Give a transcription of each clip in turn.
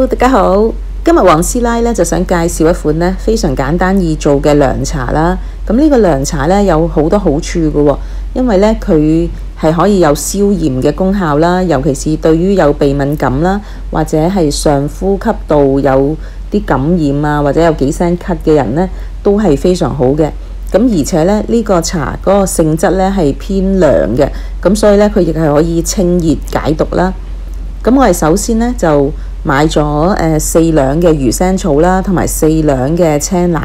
Hello， 大家好。今日黃師奶咧就想介紹一款咧非常簡單易做嘅涼茶啦。咁呢個涼茶咧有好多好處嘅喎，因為咧佢係可以有消炎嘅功效啦，尤其是對於有鼻敏感啦，或者係上呼吸道有啲感染啊，或者有幾聲咳嘅人咧，都係非常好嘅。咁而且咧呢個茶嗰個性質咧係偏涼嘅，咁所以咧佢亦係可以清熱解毒啦。咁我哋首先咧就買咗4兩嘅魚腥草啦，同埋4兩嘅青欖。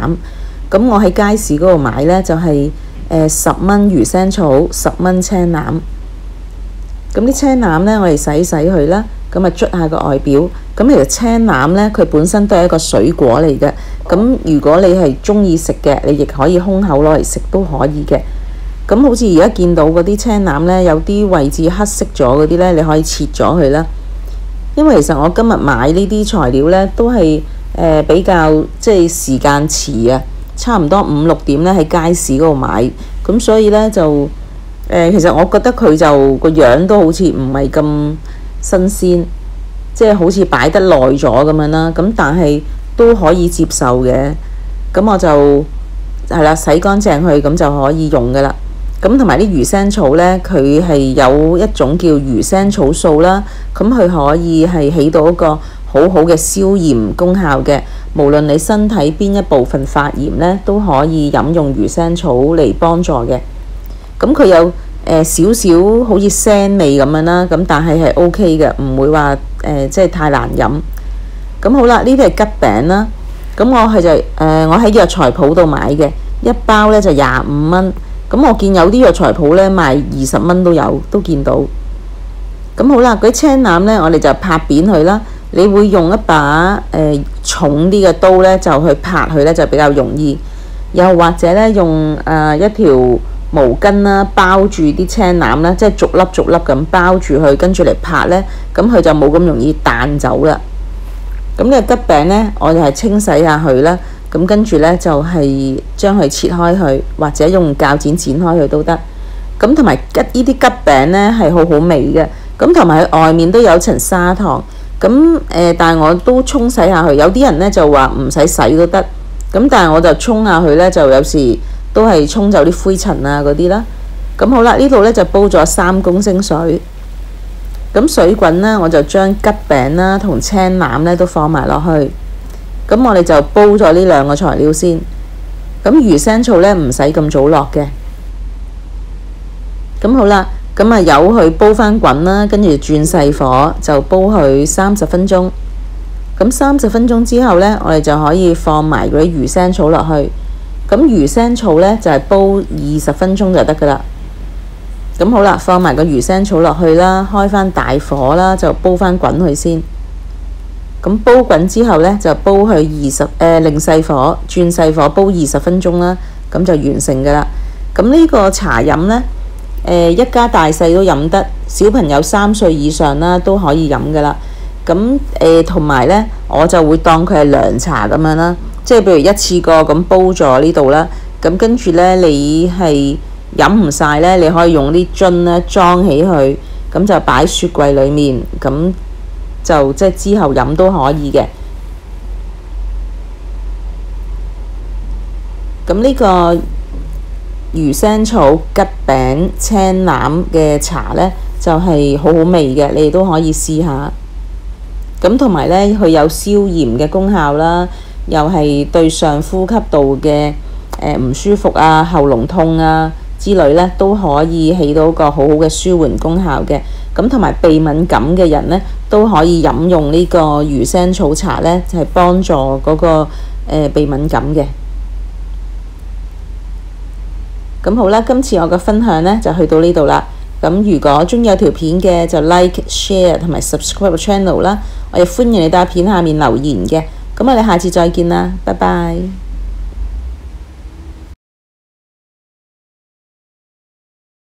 咁我喺街市嗰度買咧就係10蚊魚腥草，10蚊青欖。咁啲青欖咧我哋洗佢啦，咁啊捽下個外表。咁其實青欖咧佢本身都係一個水果嚟嘅。咁如果你係鍾意食嘅，你亦可以空口攞嚟食都可以嘅。咁好似而家見到嗰啲青欖咧，有啲位置黑色咗嗰啲咧，你可以切咗佢啦。因為其實我今日買呢啲材料呢，都係比較即係時間遲啊，差唔多5、6點呢喺街市嗰度買，咁所以呢，就其實我覺得佢就個樣都好似唔係咁新鮮，即係好似擺得耐咗咁樣啦。咁但係都可以接受嘅，咁我就係啦，洗乾淨佢咁就可以用噶啦。咁同埋啲魚腥草呢，佢係有一種叫魚腥草素啦，咁佢可以係起到一個好好嘅消炎功效嘅。無論你身體邊一部分發炎呢，都可以飲用魚腥草嚟幫助嘅。咁佢有少少好似腥味咁樣啦，咁但係 OK 嘅，唔會話即係太難飲。咁好啦，呢啲係桔餅啦。咁我係就我喺藥材鋪度買嘅，一包呢就25蚊。咁我見有啲藥材鋪咧賣20蚊都有，都見到。咁好啦，嗰啲青欖咧，我哋就拍扁佢啦。你會用一把重啲嘅刀咧，就去拍佢咧，就比較容易。又或者咧，用一條毛巾啦，包住啲青欖咧，即係逐粒逐粒咁包住佢，跟住嚟拍咧，咁佢就冇咁容易彈走啦。咁呢個桔餅咧，我就係清洗下佢啦。咁跟住呢，就係將佢切開佢，或者用鉸剪剪開佢都得。咁同埋呢啲桔餅呢係好好味嘅。咁同埋佢外面都有層砂糖。咁但係我都沖洗下佢。有啲人呢就話唔使洗都得。咁但係我就沖下佢呢，就有時都係沖走啲灰塵啊嗰啲啦。咁好啦，呢度呢就煲咗3公升水。咁水滾呢，我就將桔餅啦同青欖呢都放埋落去。咁我哋就煲咗呢2個材料先。咁魚腥草呢唔使咁早落嘅。咁好啦，咁啊由佢煲返滾啦，跟住轉細火就煲佢30分鐘。咁30分鐘之後呢，我哋就可以放埋嗰啲魚腥草落去。咁魚腥草呢就係煲20分鐘就得㗎啦。咁好啦，放埋個魚腥草落去啦，開返大火啦，就煲返滾佢先。咁煲滾之後呢，就煲去令細火，轉細火煲20分鐘啦，咁就完成㗎啦。咁呢個茶飲呢，一家大細都飲得，小朋友3歲以上啦都可以飲㗎啦。咁同埋呢，我就會當佢係涼茶咁樣啦，即係譬如一次過咁煲咗呢度啦。咁跟住呢，你係飲唔晒呢，你可以用啲樽呢裝起佢，咁就擺雪櫃裡面咁。就即係之後飲都可以嘅。咁呢個魚腥草、桔餅、青欖嘅茶呢，就係好好味嘅，你哋都可以試下。咁同埋呢，佢有消炎嘅功效啦，又係對上呼吸道嘅唔舒服啊、喉嚨痛啊之類呢，都可以起到個好好嘅舒緩功效嘅。咁同埋鼻敏感嘅人呢，都可以飲用呢個魚腥草茶呢，就係幫助嗰個鼻敏感嘅。咁好啦，今次我嘅分享呢就去到呢度啦。咁如果鍾意有條片嘅，就 like、share 同埋 subscribe 個 channel 啦。我亦歡迎你打片下面留言嘅。咁我哋下次再見啦，拜拜。